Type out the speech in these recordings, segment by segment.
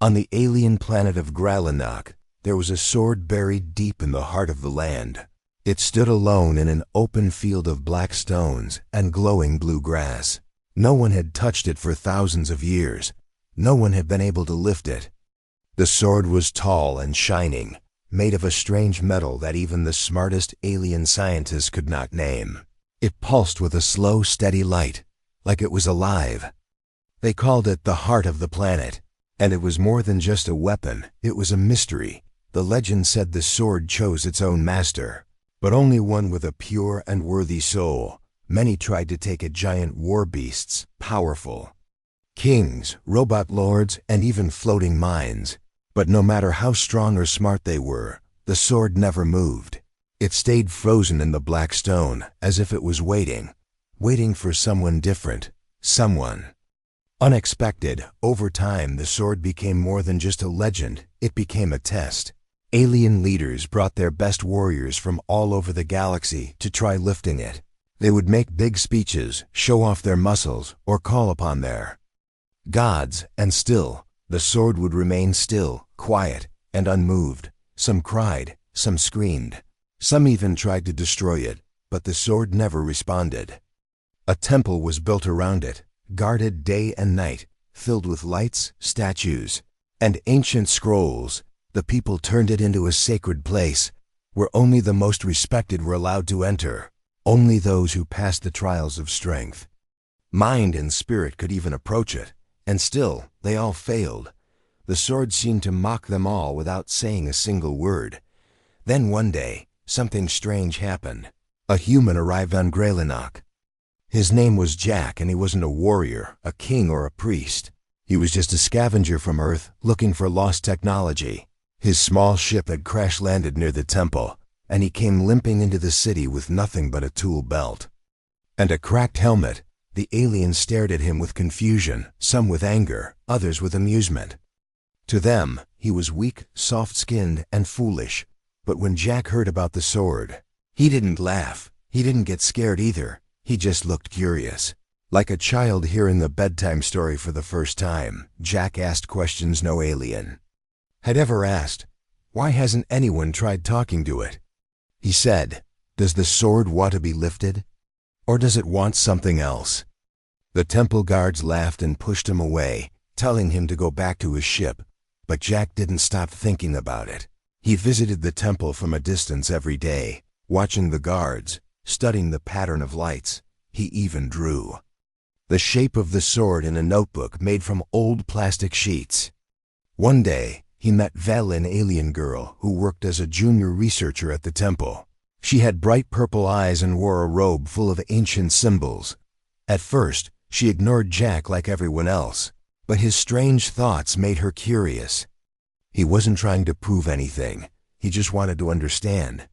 On the alien planet of Gralinok, there was a sword buried deep in the heart of the land. It stood alone in an open field of black stones and glowing blue grass. No one had touched it for thousands of years. No one had been able to lift it. The sword was tall and shining, made of a strange metal that even the smartest alien scientists could not name. It pulsed with a slow, steady light, like it was alive. They called it the heart of the planet, and it was more than just a weapon. It was a mystery. The legend said the sword chose its own master, but only one with a pure and worthy soul. Many tried to take it: giant war beasts, powerful kings, robot lords, and even floating mines. But no matter how strong or smart they were, the sword never moved. It stayed frozen in the black stone, as if it was waiting for someone different, someone unexpected. Over time, the sword became more than just a legend. It became a test. Alien leaders brought their best warriors from all over the galaxy to try lifting it. They would make big speeches, show off their muscles, or call upon their gods, and still, the sword would remain still, quiet, and unmoved. Some cried, some screamed, some even tried to destroy it, but the sword never responded. A temple was built around it, guarded day and night, filled with lights, statues, and ancient scrolls. The people turned it into a sacred place, where only the most respected were allowed to enter. Only those who passed the trials of strength, mind, and spirit could even approach it. And still, they all failed. The sword seemed to mock them all without saying a single word. Then one day, something strange happened. A human arrived on Gralinok. His name was Jack, and he wasn't a warrior, a king, or a priest. He was just a scavenger from Earth looking for lost technology. His small ship had crash-landed near the temple, and he came limping into the city with nothing but a tool belt and a cracked helmet. The aliens stared at him with confusion, some with anger, others with amusement. To them, he was weak, soft-skinned, and foolish. But when Jack heard about the sword, he didn't laugh. He didn't get scared either. He just looked curious. Like a child hearing the bedtime story for the first time, Jack asked questions no alien had ever asked. Why hasn't anyone tried talking to it? He said, "Does the sword want to be lifted? Or does it want something else?" The temple guards laughed and pushed him away, telling him to go back to his ship. But Jack didn't stop thinking about it. He visited the temple from a distance every day, watching the guards, studying the pattern of lights. He even drew the shape of the sword in a notebook made from old plastic sheets. One day, he met Vel, an alien girl who worked as a junior researcher at the temple. She had bright purple eyes and wore a robe full of ancient symbols. At first, she ignored Jack like everyone else, but his strange thoughts made her curious. He wasn't trying to prove anything. He just wanted to understand.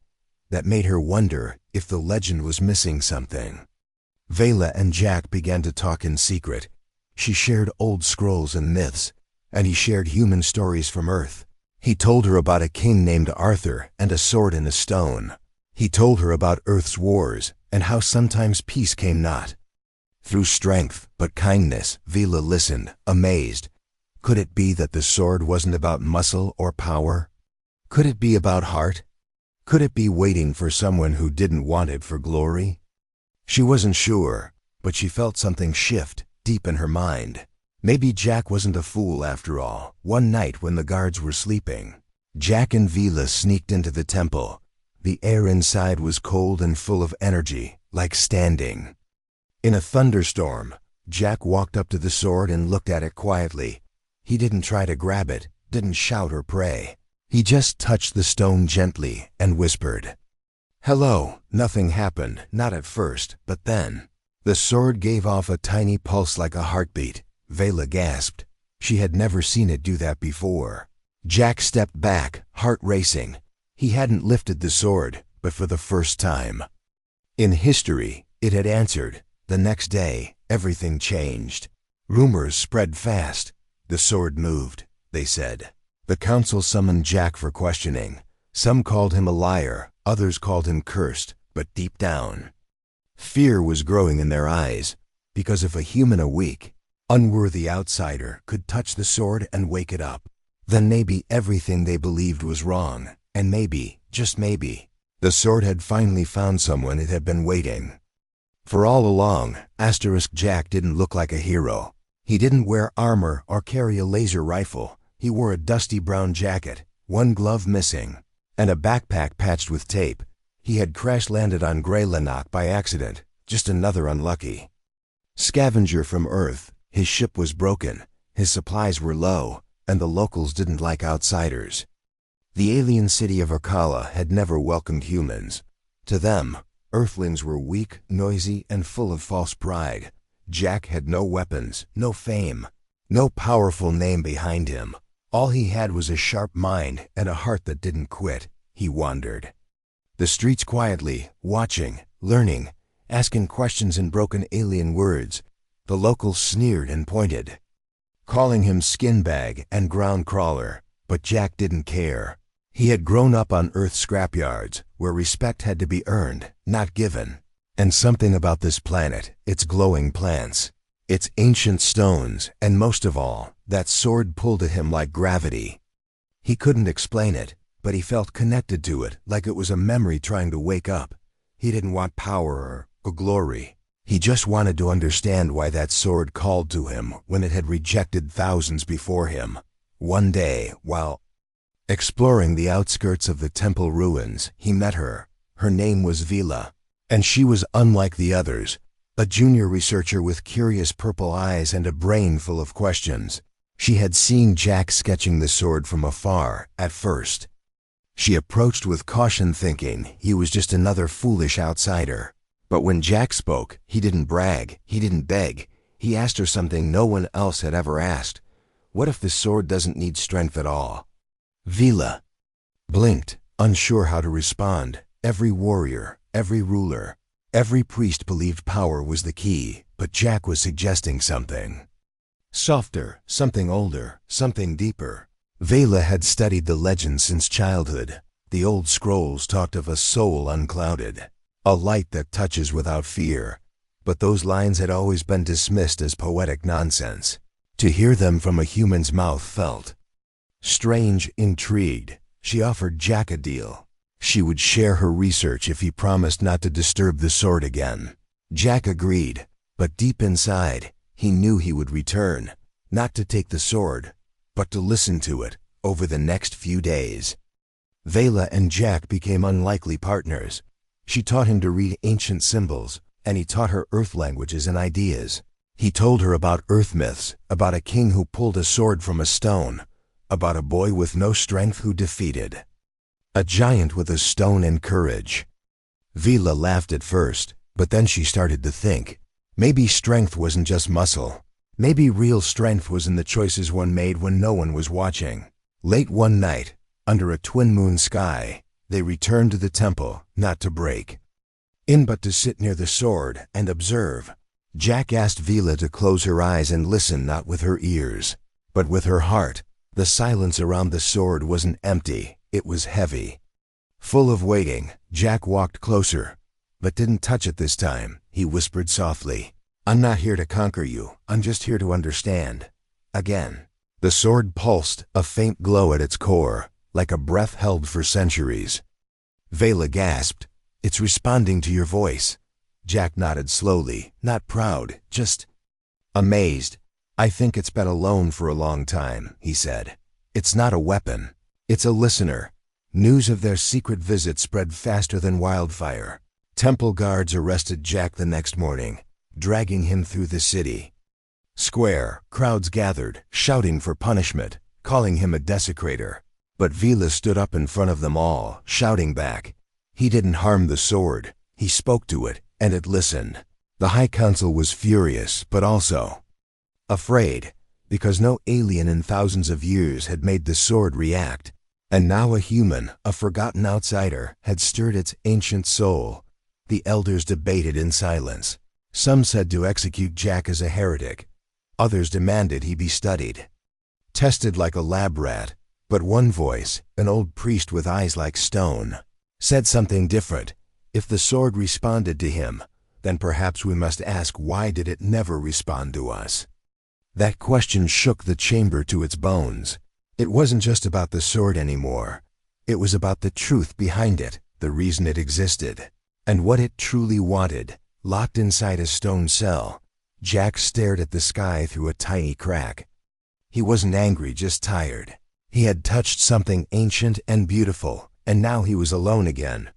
That made her wonder if the legend was missing something. Vela and Jack began to talk in secret. She shared old scrolls and myths, and he shared human stories from Earth. He told her about a king named Arthur and a sword in a stone. He told her about Earth's wars and how sometimes peace came not through strength, but kindness. Vela listened, amazed. Could it be that the sword wasn't about muscle or power? Could it be about heart? Could it be waiting for someone who didn't want it for glory? She wasn't sure, but she felt something shift deep in her mind. Maybe Jack wasn't a fool after all. One night when the guards were sleeping, Jack and Vela sneaked into the temple. The air inside was cold and full of energy, like standing in a thunderstorm. Jack walked up to the sword and looked at it quietly. He didn't try to grab it, didn't shout or pray. He just touched the stone gently and whispered, "Hello." Nothing happened, not at first, but then the sword gave off a tiny pulse like a heartbeat. Vela gasped. She had never seen it do that before. Jack stepped back, heart racing. He hadn't lifted the sword, but for the first time in history, it had answered. The next day, everything changed. Rumors spread fast. The sword moved, they said. The council summoned Jack for questioning. Some called him a liar, others called him cursed, but deep down, fear was growing in their eyes, because if a human, a weak, unworthy outsider, could touch the sword and wake it up, Then maybe everything they believed was wrong, and maybe, just maybe, the sword had finally found someone it had been waiting. For all along, Jack didn't look like a hero. He didn't wear armor or carry a laser rifle. He wore a dusty brown jacket, one glove missing, and a backpack patched with tape. He had crash-landed on Greylanok by accident, just another unlucky scavenger from Earth. His ship was broken, his supplies were low, and the locals didn't like outsiders. The alien city of Akala had never welcomed humans. To them, Earthlings were weak, noisy, and full of false pride. Jack had no weapons, no fame, no powerful name behind him. All he had was a sharp mind and a heart that didn't quit. He wandered the streets quietly, watching, learning, asking questions in broken alien words. The locals sneered and pointed, calling him skinbag and ground crawler, but Jack didn't care. He had grown up on Earth's scrapyards, where respect had to be earned, not given. And something about this planet, its glowing plants, its ancient stones, and most of all, that sword pulled at him like gravity. He couldn't explain it, but he felt connected to it, like it was a memory trying to wake up. He didn't want power or glory. He just wanted to understand why that sword called to him when it had rejected thousands before him. One day, while exploring the outskirts of the temple ruins, he met her. Her name was Vila, and she was unlike the others, a junior researcher with curious purple eyes and a brain full of questions. She had seen Jack sketching the sword from afar at first. She approached with caution, thinking he was just another foolish outsider. But when Jack spoke, he didn't brag, he didn't beg. He asked her something no one else had ever asked. What if the sword doesn't need strength at all? Vila blinked, unsure how to respond. Every warrior, every ruler, every priest believed power was the key, but Jack was suggesting something softer, something older, something deeper. Vela had studied the legends since childhood. The old scrolls talked of a soul unclouded, a light that touches without fear. But those lines had always been dismissed as poetic nonsense. To hear them from a human's mouth felt strange. Intrigued, she offered Jack a deal. She would share her research if he promised not to disturb the sword again. Jack agreed, but deep inside, he knew he would return, not to take the sword, but to listen to it over the next few days. Vela and Jack became unlikely partners. She taught him to read ancient symbols, and he taught her Earth languages and ideas. He told her about Earth myths, about a king who pulled a sword from a stone, about a boy with no strength who defeated a giant with a stone and courage. Vila laughed at first, but then she started to think. Maybe strength wasn't just muscle. Maybe real strength was in the choices one made when no one was watching. Late one night, under a twin-moon sky, they returned to the temple, not to break in but to sit near the sword and observe. Jack asked Vila to close her eyes and listen, not with her ears, but with her heart. The silence around the sword wasn't empty, it was heavy, full of waiting. Jack walked closer, but didn't touch it this time. He whispered softly, "I'm not here to conquer you, I'm just here to understand." Again, the sword pulsed, a faint glow at its core, like a breath held for centuries. Vela gasped, "It's responding to your voice." Jack nodded slowly, not proud, just amazed. "I think it's been alone for a long time," he said. "It's not a weapon, it's a listener." News of their secret visit spread faster than wildfire. Temple guards arrested Jack the next morning, dragging him through the city square. Crowds gathered, shouting for punishment, calling him a desecrator. But Vila stood up in front of them all, shouting back. He didn't harm the sword, he spoke to it, and it listened. The High Council was furious, but also afraid, because no alien in thousands of years had made the sword react. And now a human, a forgotten outsider, had stirred its ancient soul. The elders debated in silence. Some said to execute Jack as a heretic. Others demanded he be studied, tested like a lab rat. But one voice, an old priest with eyes like stone, said something different. If the sword responded to him, then perhaps we must ask, why did it never respond to us? That question shook the chamber to its bones. It wasn't just about the sword anymore. It was about the truth behind it, the reason it existed, and what it truly wanted. Locked inside a stone cell, Jack stared at the sky through a tiny crack. He wasn't angry, just tired. He had touched something ancient and beautiful, and now he was alone again.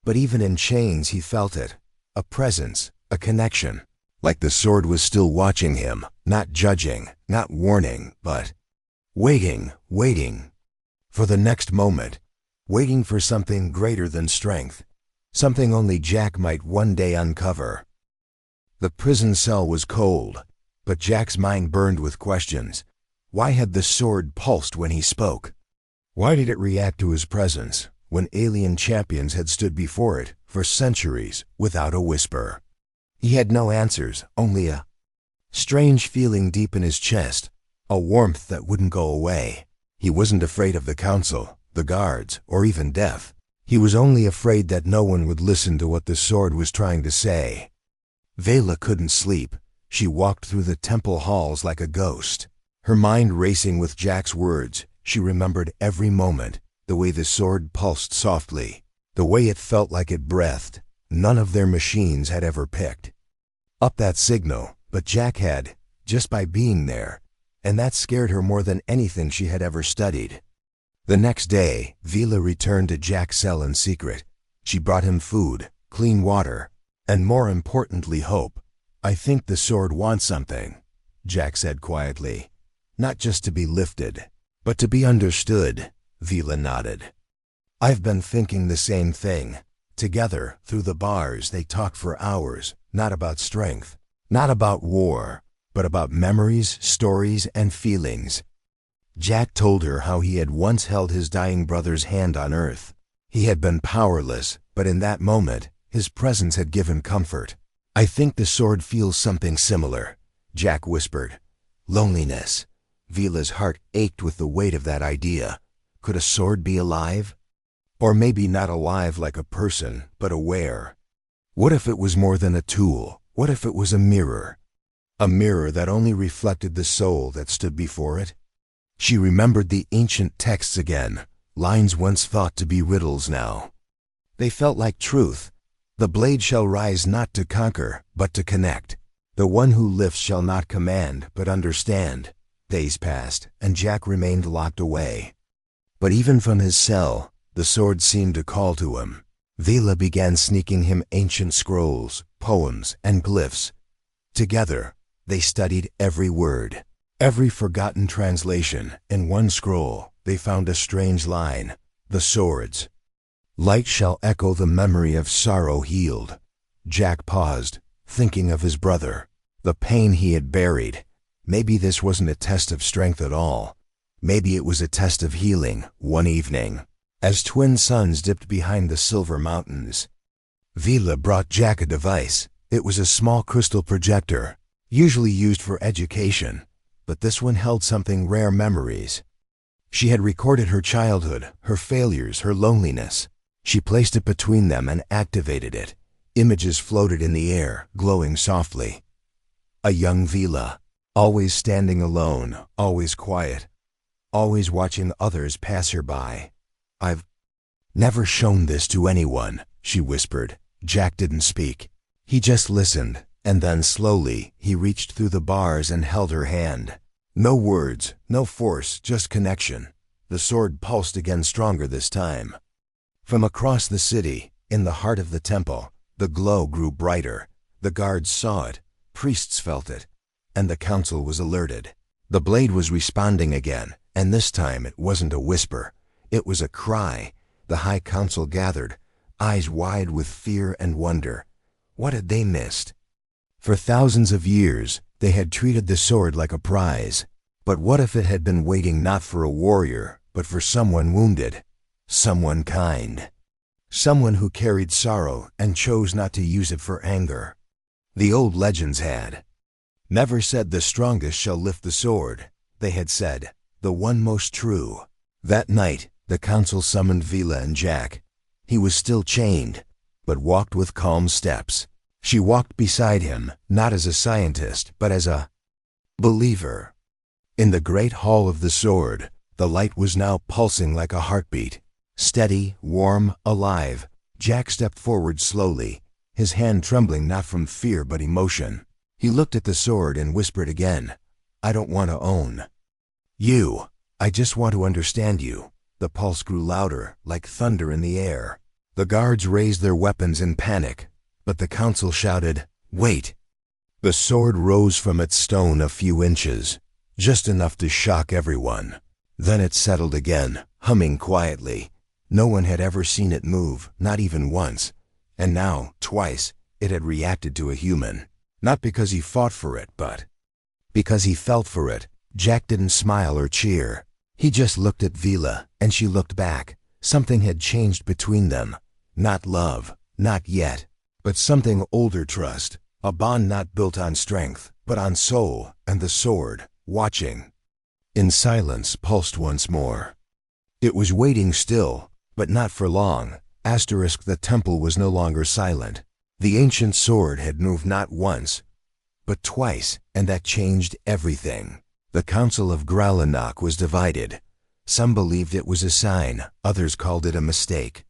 But even in chains he felt it. A presence, a connection. Like the sword was still watching him, not judging, not warning, but waiting. For the next moment. Waiting for something greater than strength. Something only Jack might one day uncover. The prison cell was cold, but Jack's mind burned with questions. Why had the sword pulsed when he spoke? Why did it react to his presence, when alien champions had stood before it for centuries without a whisper? He had no answers, only a strange feeling deep in his chest, a warmth that wouldn't go away. He wasn't afraid of the council, the guards, or even death. He was only afraid that no one would listen to what the sword was trying to say. Vela couldn't sleep. She walked through the temple halls like a ghost. Her mind racing with Jack's words, she remembered every moment, the way the sword pulsed softly, the way it felt like it breathed. None of their machines had ever picked up that signal, but Jack had, just by being there, and that scared her more than anything she had ever studied. The next day, Vela returned to Jack's cell in secret. She brought him food, clean water, and more importantly, hope. "I think the sword wants something," Jack said quietly. "Not just to be lifted, but to be understood." Vela nodded. "I've been thinking the same thing." Together, through the bars, they talked for hours, not about strength, not about war, but about memories, stories, and feelings. Jack told her how he had once held his dying brother's hand on Earth. He had been powerless, but in that moment, his presence had given comfort. "I think the sword feels something similar," Jack whispered. "Loneliness." Vela's heart ached with the weight of that idea. Could a sword be alive? Or maybe not alive like a person, but aware. What if it was more than a tool? What if it was a mirror? A mirror that only reflected the soul that stood before it? She remembered the ancient texts again, lines once thought to be riddles now. They felt like truth. "The blade shall rise not to conquer, but to connect. The one who lifts shall not command, but understand." Days passed, and Jack remained locked away. But even from his cell, the sword seemed to call to him. Vela began sneaking him ancient scrolls, poems, and glyphs. Together, they studied every word, every forgotten translation. In one scroll, they found a strange line: "The swords light shall echo the memory of sorrow healed." Jack paused, thinking of his brother, the pain he had buried. Maybe this wasn't a test of strength at all. Maybe it was a test of healing. One evening, as twin suns dipped behind the silver mountains, Vela brought Jack a device. It was a small crystal projector, usually used for education, but this one held something rare: memories. She had recorded her childhood, her failures, her loneliness. She placed it between them and activated it. Images floated in the air, glowing softly. A young Vela, always standing alone, always quiet, always watching others pass her by. "I've never shown this to anyone," she whispered. Jack didn't speak. He just listened, and then slowly he reached through the bars and held her hand. No words, no force, just connection. The sword pulsed again, stronger this time. From across the city, in the heart of the temple, the glow grew brighter. The guards saw it, priests felt it, and the council was alerted. The blade was responding again, and this time it wasn't a whisper. It was a cry. The High Council gathered, eyes wide with fear and wonder. What had they missed? For thousands of years, they had treated the sword like a prize. But what if it had been waiting not for a warrior, but for someone wounded? Someone kind. Someone who carried sorrow and chose not to use it for anger. The old legends had never said the strongest shall lift the sword. They had said, the one most true. That night, the council summoned Vela and Jack. He was still chained, but walked with calm steps. She walked beside him, not as a scientist, but as a believer. In the great hall of the sword, The light was now pulsing like a heartbeat. Steady, warm, alive, Jack stepped forward slowly, his hand trembling not from fear but emotion. He looked at the sword and whispered again, "I don't want to own you. I just want to understand you." The pulse grew louder, like thunder in the air. The guards raised their weapons in panic, but the council shouted, "Wait!" The sword rose from its stone a few inches, just enough to shock everyone. Then it settled again, humming quietly. No one had ever seen it move, not even once. And now, twice, it had reacted to a human. Not because he fought for it, but because he felt for it. Jack didn't smile or cheer. He just looked at Vila, and she looked back. Something had changed between them. Not love, not yet, but something older: trust. A bond not built on strength, but on soul, and the sword, watching. In silence, pulsed once more. It was waiting still, but not for long. The temple was no longer silent. The ancient sword had moved not once, but twice, and that changed everything. The Council of Grallanok was divided. Some believed it was a sign, others called it a mistake.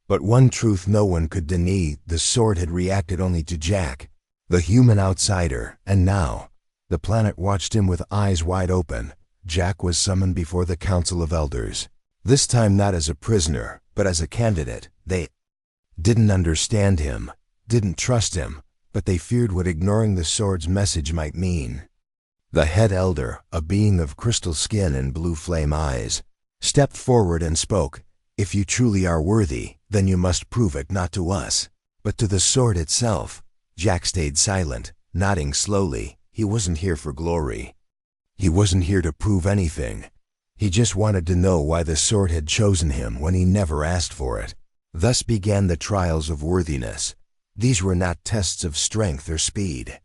But one truth no one could deny: the sword had reacted only to Jack, the human outsider, and now the planet watched him with eyes wide open. Jack was summoned before the Council of Elders. This time not as a prisoner, but as a candidate. They didn't understand him, didn't trust him, but they feared what ignoring the sword's message might mean. The head elder, a being of crystal skin and blue flame eyes, stepped forward and spoke. "If you truly are worthy, then you must prove it not to us, but to the sword itself." Jack stayed silent, nodding slowly. He wasn't here for glory. He wasn't here to prove anything. He just wanted to know why the sword had chosen him when he never asked for it. Thus began the trials of worthiness. These were not tests of strength or speed,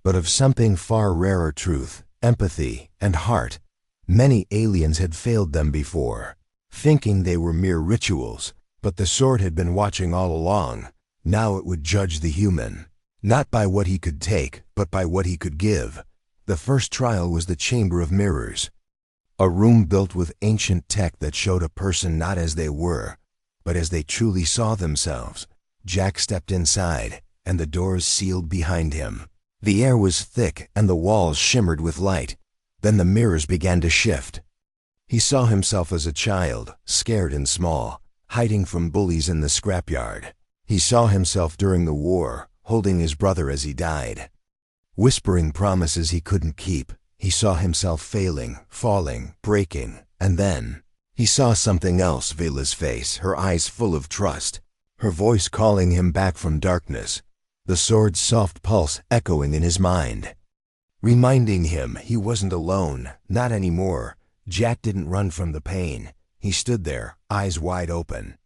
but of something far rarer: truth, empathy, and heart. Many aliens had failed them before, thinking they were mere rituals, but the sword had been watching all along. Now it would judge the human, not by what he could take, but by what he could give. The first trial was the Chamber of Mirrors, a room built with ancient tech that showed a person not as they were, but as they truly saw themselves. Jack stepped inside, and the doors sealed behind him. The air was thick and the walls shimmered with light. Then the mirrors began to shift. He saw himself as a child, scared and small, hiding from bullies in the scrapyard. He saw himself during the war, holding his brother as he died, whispering promises he couldn't keep. He saw himself failing, falling, breaking, and then he saw something else: Vila's face, her eyes full of trust, her voice calling him back from darkness, the sword's soft pulse echoing in his mind, reminding him he wasn't alone, not anymore. Jack didn't run from the pain. He stood there, eyes wide open,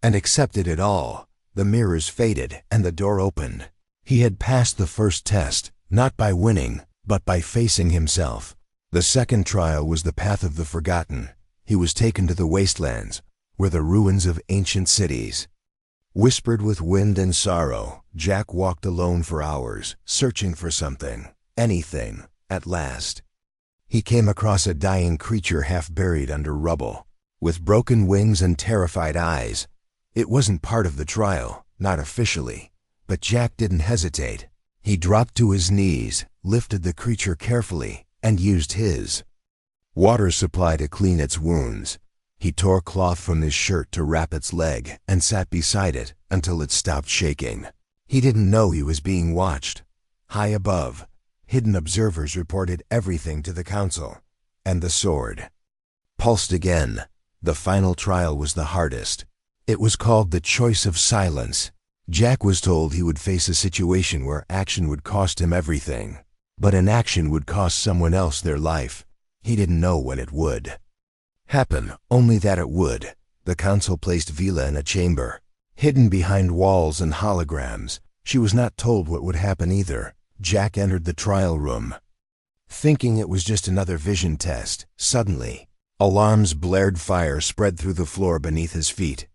and accepted it all. The mirrors faded and the door opened. He had passed the first test, not by winning, but by facing himself. The second trial was the path of the forgotten. He was taken to the wastelands, where the ruins of ancient cities whispered with wind and sorrow. Jack walked alone for hours, searching for something, anything. At last, he came across a dying creature half buried under rubble, with broken wings and terrified eyes. It wasn't part of the trial, not officially, but Jack didn't hesitate. He dropped to his knees, lifted the creature carefully, and used his water supply to clean its wounds. He tore cloth from his shirt to wrap its leg and sat beside it until it stopped shaking. He didn't know he was being watched. High above, hidden observers reported everything to the council, and the sword pulsed again. The final trial was the hardest. It was called the choice of silence. Jack was told he would face a situation where action would cost him everything, but inaction would cost someone else their life. He didn't know when it would happen, only that it would. The council placed Vila in a chamber, hidden behind walls and holograms. She was not told what would happen either. Jack entered the trial room, thinking it was just another vision test. Suddenly, alarms blared, fire spread through the floor beneath his feet.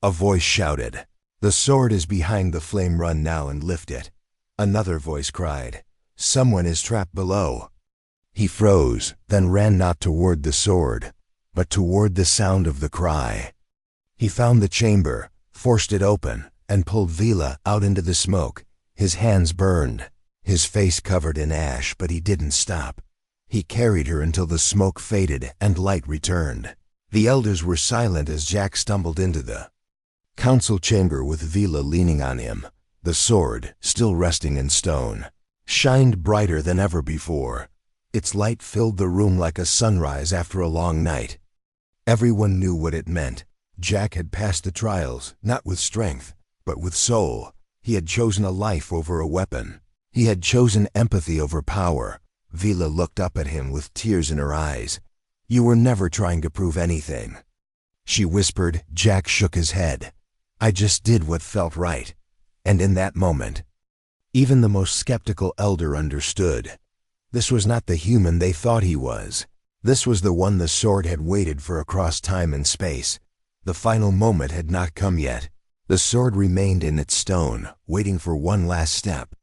A voice shouted, "The sword is behind the flame, run now and lift it." Another voice cried, "Someone is trapped below." He froze, then ran not toward the sword, but toward the sound of the cry. He found the chamber, forced it open, and pulled Vila out into the smoke. His hands burned, his face covered in ash, but he didn't stop. He carried her until the smoke faded and light returned. The elders were silent as Jack stumbled into the council chamber with Vila leaning on him. The sword, still resting in stone, shined brighter than ever before. Its light filled the room like a sunrise after a long night. Everyone knew what it meant. Jack had passed the trials, not with strength, but with soul. He had chosen a life over a weapon. He had chosen empathy over power. Vila looked up at him with tears in her eyes. "You were never trying to prove anything," she whispered. Jack shook his head. "I just did what felt right." And in that moment, even the most skeptical elder understood. This was not the human they thought he was. This was the one the sword had waited for across time and space. The final moment had not come yet. The sword remained in its stone, waiting for one last step.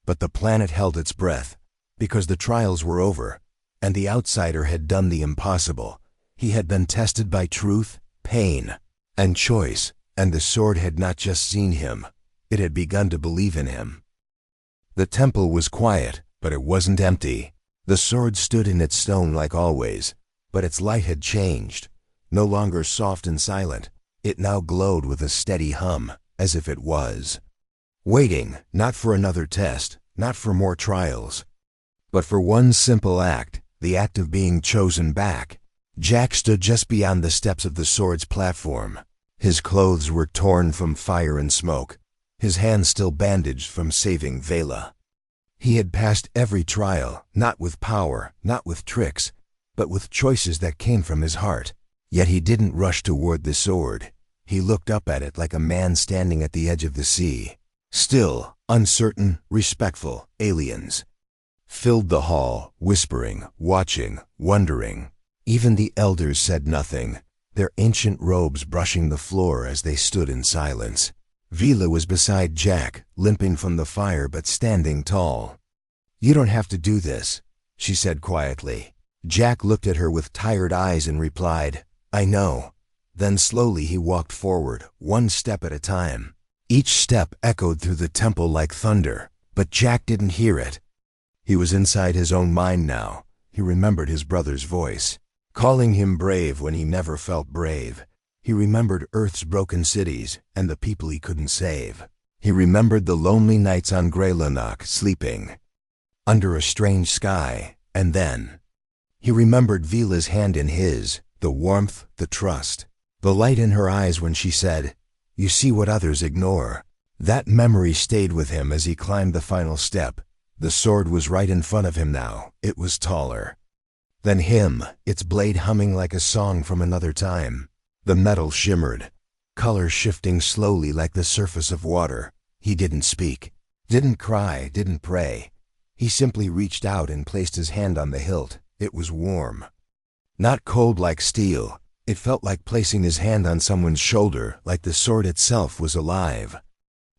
But the planet held its breath, because the trials were over, and the outsider had done the impossible. He had been tested by truth, pain, and choice, and the sword had not just seen him, it had begun to believe in him. The temple was quiet, but it wasn't empty. The sword stood in its stone like always, but its light had changed. No longer soft and silent, it now glowed with a steady hum, as if it was waiting, not for another test, not for more trials, but for one simple act, the act of being chosen back. Jack stood just beyond the steps of the sword's platform. His clothes were torn from fire and smoke, his hands still bandaged from saving Vela. He had passed every trial, not with power, not with tricks, but with choices that came from his heart. Yet he didn't rush toward the sword. He looked up at it like a man standing at the edge of the sea. Still, uncertain, respectful, aliens filled the hall, whispering, watching, wondering. Even the elders said nothing, their ancient robes brushing the floor as they stood in silence. Vila was beside Jack, limping from the fire but standing tall. "You don't have to do this," she said quietly. Jack looked at her with tired eyes and replied, "I know." Then slowly he walked forward, one step at a time. Each step echoed through the temple like thunder, but Jack didn't hear it. He was inside his own mind now. He remembered his brother's voice, calling him brave when he never felt brave. He remembered Earth's broken cities and the people he couldn't save. He remembered the lonely nights on Greylanok, sleeping under a strange sky, and then he remembered Vila's hand in his, the warmth, the trust, the light in her eyes when she said, "You see what others ignore." That memory stayed with him as he climbed the final step. The sword was right in front of him now. It was taller than him, its blade humming like a song from another time. The metal shimmered, color shifting slowly like the surface of water. He didn't speak, didn't cry, didn't pray. He simply reached out and placed his hand on the hilt. It was warm, not cold like steel. It felt like placing his hand on someone's shoulder, like the sword itself was alive.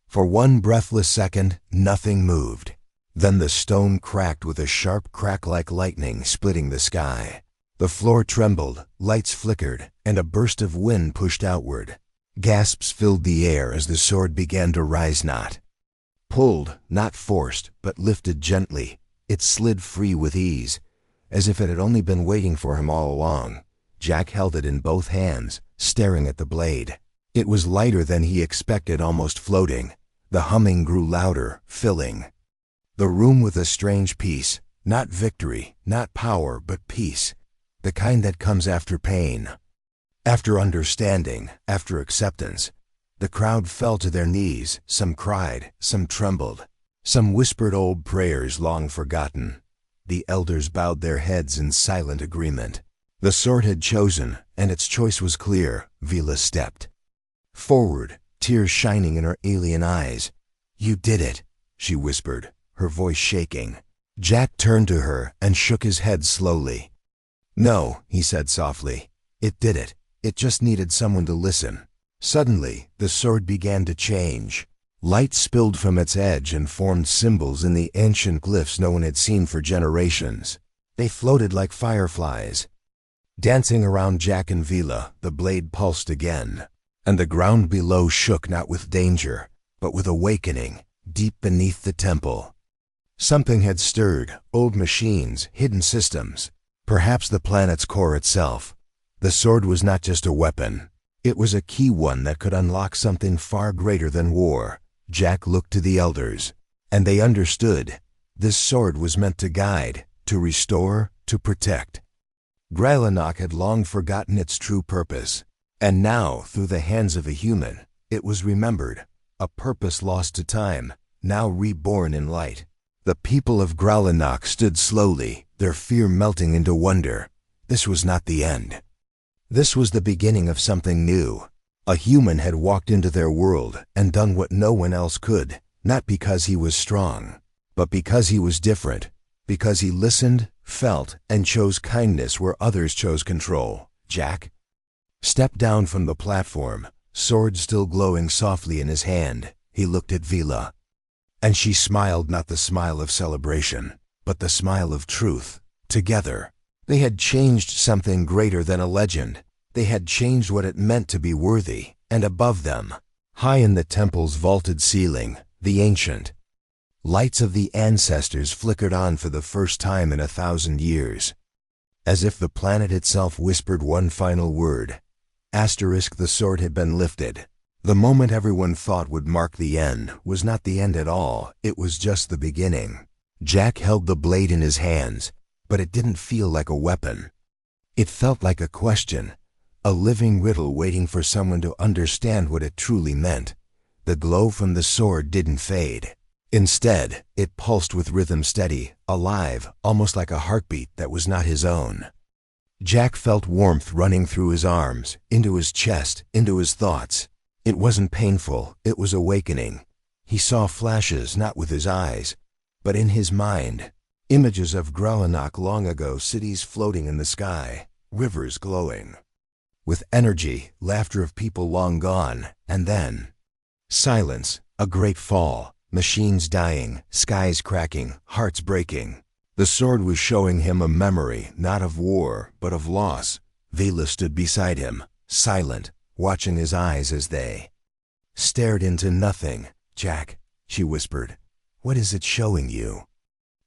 For one breathless second, nothing moved. Then the stone cracked with a sharp crack like lightning splitting the sky. The floor trembled, lights flickered, and a burst of wind pushed outward. Gasps filled the air as the sword began to rise, not pulled, not forced, but lifted gently. It slid free with ease, as if it had only been waiting for him all along. Jack held it in both hands, staring at the blade. It was lighter than he expected, almost floating. The humming grew louder, filling the room with a strange peace. Not victory, not power, but peace. The kind that comes after pain, after understanding, after acceptance. The crowd fell to their knees. Some cried, some trembled, some whispered old prayers long forgotten. The elders bowed their heads in silent agreement. The sword had chosen, and its choice was clear. Vila stepped forward, tears shining in her alien eyes. "You did it," she whispered, her voice shaking. Jack turned to her and shook his head slowly. "No," he said softly. "It did it. It just needed someone to listen." Suddenly, the sword began to change. Light spilled from its edge and formed symbols in the ancient glyphs no one had seen for generations. They floated like fireflies, Dancing around Jack and Vila, the blade pulsed again, and the ground below shook not with danger, but with awakening, deep beneath the temple. Something had stirred, old machines, hidden systems, perhaps the planet's core itself. The sword was not just a weapon. It was a key one that could unlock something far greater than war. Jack looked to the elders, and they understood. This sword was meant to guide, to restore, to protect. Grallanok had long forgotten its true purpose, and now, through the hands of a human, it was remembered, a purpose lost to time, now reborn in light. The people of Grallanok stood slowly, their fear melting into wonder. This was not the end. This was the beginning of something new. A human had walked into their world and done what no one else could, not because he was strong, but because he was different, because he listened, felt, and chose kindness where others chose control. Jack stepped down from the platform, sword still glowing softly in his hand. He looked at Vila, and she smiled, not the smile of celebration, but the smile of truth. Together, they had changed something greater than a legend. They had changed what it meant to be worthy, and above them, high in the temple's vaulted ceiling, the ancient lights of the ancestors flickered on for the first time in 1,000 years. As if the planet itself whispered one final word. Asterisk, the sword had been lifted. The moment everyone thought would mark the end was not the end at all, it was just the beginning. Jack held the blade in his hands, but it didn't feel like a weapon. It felt like a question, a living riddle waiting for someone to understand what it truly meant. The glow from the sword didn't fade. Instead, it pulsed with rhythm, steady, alive, almost like a heartbeat that was not his own. Jack felt warmth running through his arms, into his chest, into his thoughts. It wasn't painful, it was awakening. He saw flashes not with his eyes, but in his mind. Images of Grallanok long ago, cities floating in the sky, rivers glowing with energy, laughter of people long gone, and then silence, a great fall, machines dying, skies cracking, hearts breaking. The sword was showing him a memory, not of war, but of loss. Vila stood beside him, silent, watching his eyes as they stared into nothing. Jack, she whispered, what is it showing you?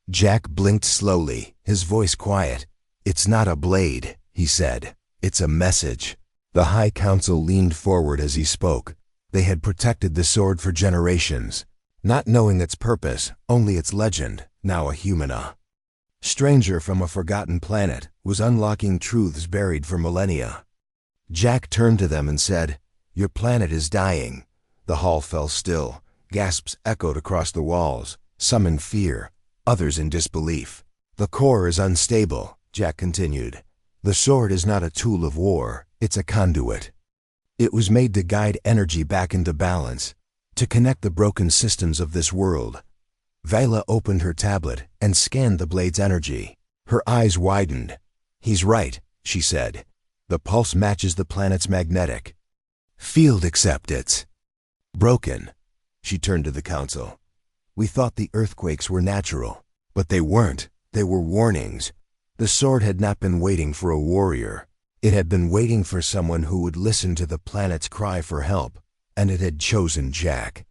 Jack blinked slowly, his voice quiet. It's not a blade, he said. It's a message. The High Council leaned forward as he spoke. They had protected the sword for generations, not knowing its purpose, only its legend. Now a humana, stranger from a forgotten planet, was unlocking truths buried for millennia. Jack turned to them and said, your planet is dying. The hall fell still. Gasps echoed across the walls, some in fear, others in disbelief. The core is unstable, Jack continued. The sword is not a tool of war, it's a conduit. It was made to guide energy back into balance, to connect the broken systems of this world. Vila opened her tablet and scanned the blade's energy. Her eyes widened. He's right, she said. The pulse matches the planet's magnetic field, except it's broken. She turned to the council. We thought the earthquakes were natural, but they weren't. They were warnings. The sword had not been waiting for a warrior. It had been waiting for someone who would listen to the planet's cry for help, and it had chosen Jack.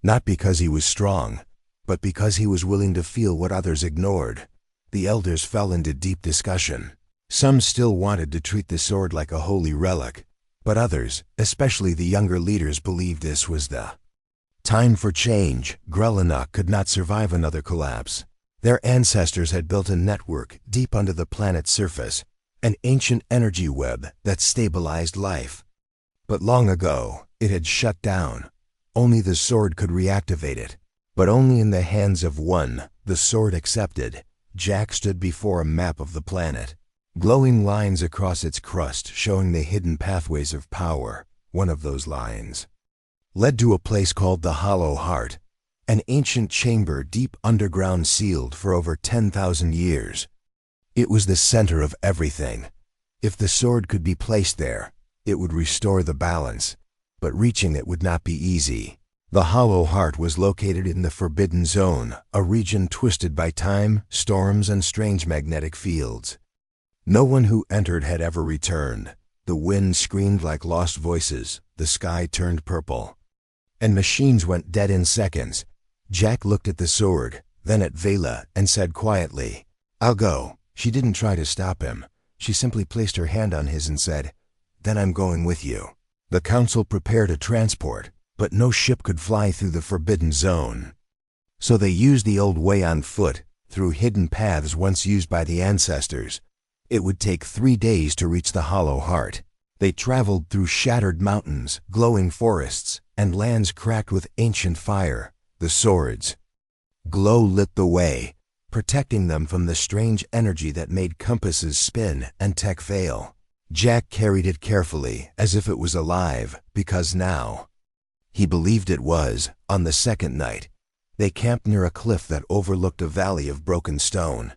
Not because he was strong, but because he was willing to feel what others ignored. The elders fell into deep discussion. Some still wanted to treat the sword like a holy relic, but others, especially the younger leaders, believed this was the time for change. Grallanok could not survive another collapse. Their ancestors had built a network deep under the planet's surface, an ancient energy web that stabilized life. But long ago, it had shut down. Only the sword could reactivate it, but only in the hands of one. The sword accepted. Jack stood before a map of the planet, glowing lines across its crust showing the hidden pathways of power. One of those lines led to a place called the Hollow Heart, an ancient chamber deep underground, sealed for over 10,000 years. It was the center of everything. If the sword could be placed there, it would restore the balance, but reaching it would not be easy. The Hollow Heart was located in the Forbidden Zone, a region twisted by time, storms, and strange magnetic fields. No one who entered had ever returned. The wind screamed like lost voices, the sky turned purple, and machines went dead in seconds. Jack looked at the sword, then at Vela, and said quietly, "I'll go." She didn't try to stop him. She simply placed her hand on his and said, "Then I'm going with you." The council prepared a transport, but no ship could fly through the forbidden zone. So they used the old way on foot, through hidden paths once used by the ancestors. It would take 3 days to reach the Hollow Heart. They traveled through shattered mountains, glowing forests, and lands cracked with ancient fire. The sword's glow lit the way, protecting them from the strange energy that made compasses spin and tech fail. Jack carried it carefully, as if it was alive, because now he believed it was. On the second night, they camped near a cliff that overlooked a valley of broken stone.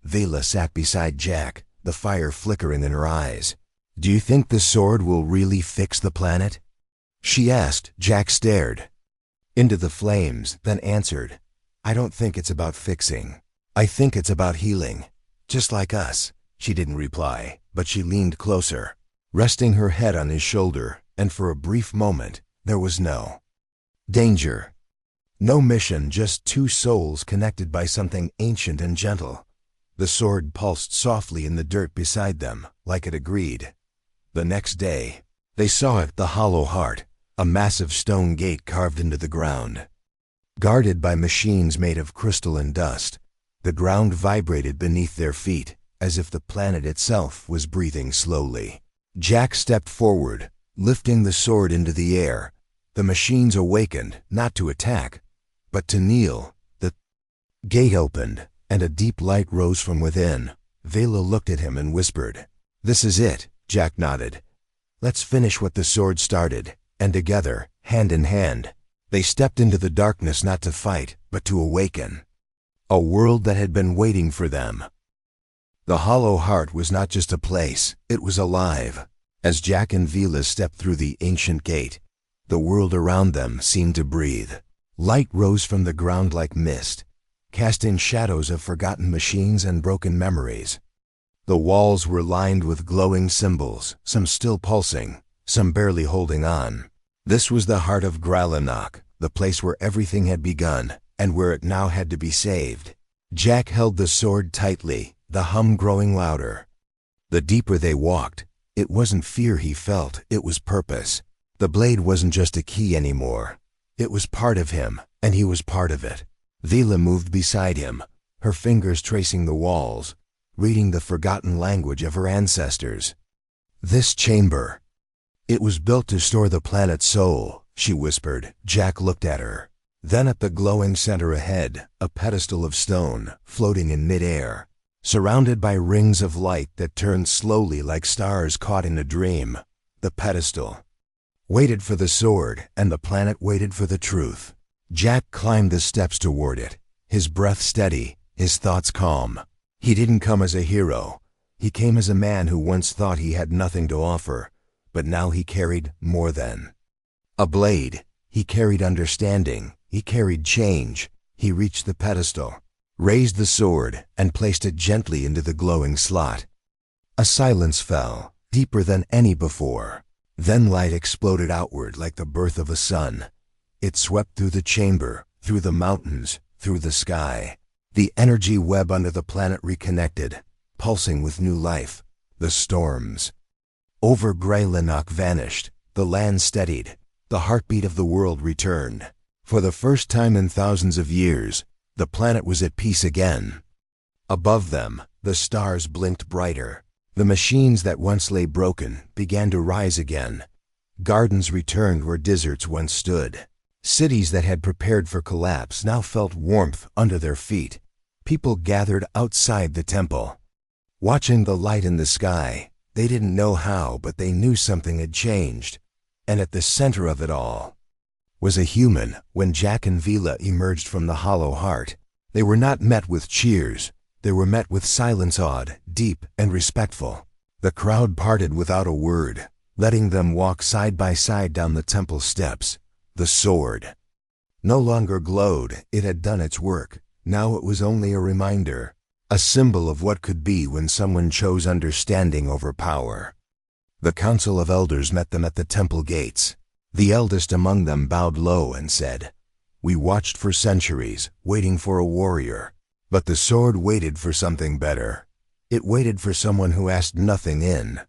Vela sat beside Jack, the fire flickering in her eyes. "Do you think the sword will really fix the planet?" she asked. Jack stared into the flames, then answered, "I don't think it's about fixing. I think it's about healing. Just like us." She didn't reply, but she leaned closer, resting her head on his shoulder, and for a brief moment, there was no danger. No mission, just two souls connected by something ancient and gentle. The sword pulsed softly in the dirt beside them, like it agreed. The next day, they saw it, the Hollow Heart, a massive stone gate carved into the ground. Guarded by machines made of crystal and dust, the ground vibrated beneath their feet, as if the planet itself was breathing slowly. Jack stepped forward, lifting the sword into the air. The machines awakened, not to attack, but to kneel. The gate opened, and a deep light rose from within. Vela looked at him and whispered, "This is it." Jack nodded. "Let's finish what the sword started." And together, hand in hand, they stepped into the darkness not to fight, but to awaken. A world that had been waiting for them. The Hollow Heart was not just a place, it was alive. As Jack and Vela stepped through the ancient gate, the world around them seemed to breathe. Light rose from the ground like mist, casting shadows of forgotten machines and broken memories. The walls were lined with glowing symbols, some still pulsing, some barely holding on. This was the heart of Grallanok, the place where everything had begun, and where it now had to be saved. Jack held the sword tightly, the hum growing louder. The deeper they walked, it wasn't fear he felt, it was purpose. The blade wasn't just a key anymore. It was part of him, and he was part of it. Vela moved beside him, her fingers tracing the walls, reading the forgotten language of her ancestors. "This chamber, it was built to store the planet's soul," she whispered. Jack looked at her. Then at the glowing center ahead, a pedestal of stone, floating in midair, surrounded by rings of light that turned slowly like stars caught in a dream. The pedestal waited for the sword, and the planet waited for the truth. Jack climbed the steps toward it, his breath steady, his thoughts calm. He didn't come as a hero. He came as a man who once thought he had nothing to offer, but now he carried more than a blade. He carried understanding. He carried change. He reached the pedestal, raised the sword, and placed it gently into the glowing slot. A silence fell, deeper than any before. Then light exploded outward like the birth of a sun. It swept through the chamber, through the mountains, through the sky. The energy web under the planet reconnected, pulsing with new life. The storms over Grallanok vanished. The land steadied. The heartbeat of the world returned. For the first time in thousands of years, the planet was at peace again. Above them, the stars blinked brighter. The machines that once lay broken began to rise again. Gardens returned where deserts once stood. Cities that had prepared for collapse now felt warmth under their feet. People gathered outside the temple, watching the light in the sky. They didn't know how, but they knew something had changed. And at the center of it all was a human. When Jack and Vela emerged from the Hollow Heart, they were not met with cheers. They were met with silence, awed, deep, and respectful. The crowd parted without a word, letting them walk side by side down the temple steps. The sword no longer glowed. It had done its work. Now it was only a reminder. a symbol of what could be when someone chose understanding over power. The council of elders met them at the temple gates. The eldest among them bowed low and said, "We watched for centuries, waiting for a warrior. But the sword waited for something better. It waited for someone who asked nothing in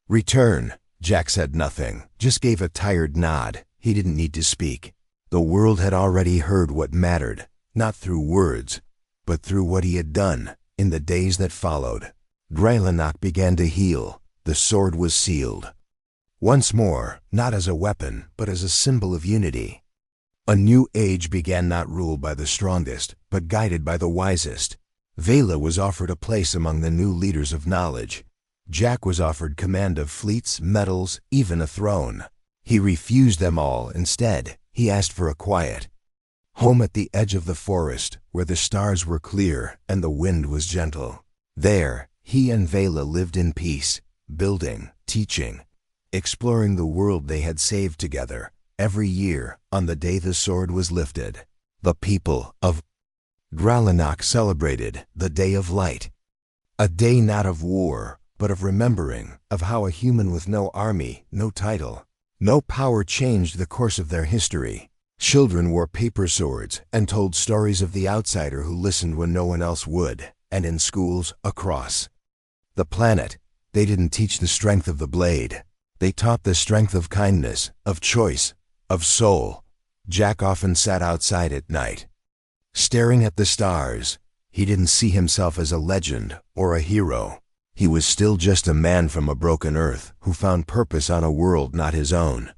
return." Jack said nothing, just gave a tired nod. He didn't need to speak. The world had already heard what mattered, not through words, but through what he had done in the days that followed. Relic began to heal. The sword was sealed. Once more, not as a weapon, but as a symbol of unity. A new age began, not ruled by the strongest, but guided by the wisest. Vela was offered a place among the new leaders of knowledge. Jack was offered command of fleets, medals, even a throne. He refused them all. Instead, he asked for a quiet home at the edge of the forest, where the stars were clear and the wind was gentle. There, he and Vela lived in peace, building, teaching, exploring the world they had saved together. Every year, on the day the sword was lifted, the people of Relic celebrated the Day of Light. A day not of war, but of remembering, of how a human with no army, no title, no power changed the course of their history. Children wore paper swords and told stories of the outsider who listened when no one else would, and in schools, across the planet, they didn't teach the strength of the blade. They taught the strength of kindness, of choice, of soul. Jack often sat outside at night, staring at the stars. He didn't see himself as a legend or a hero. He was still just a man from a broken earth who found purpose on a world not his own.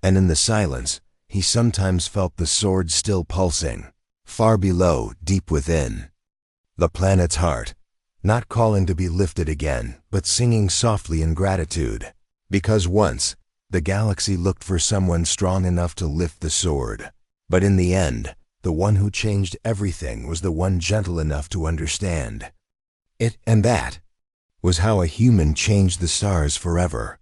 And in the silence, he sometimes felt the sword still pulsing, far below, deep within the planet's heart, not calling to be lifted again, but singing softly in gratitude. Because once, the galaxy looked for someone strong enough to lift the sword. But in the end, the one who changed everything was the one gentle enough to understand it. And that was how a human changed the stars forever.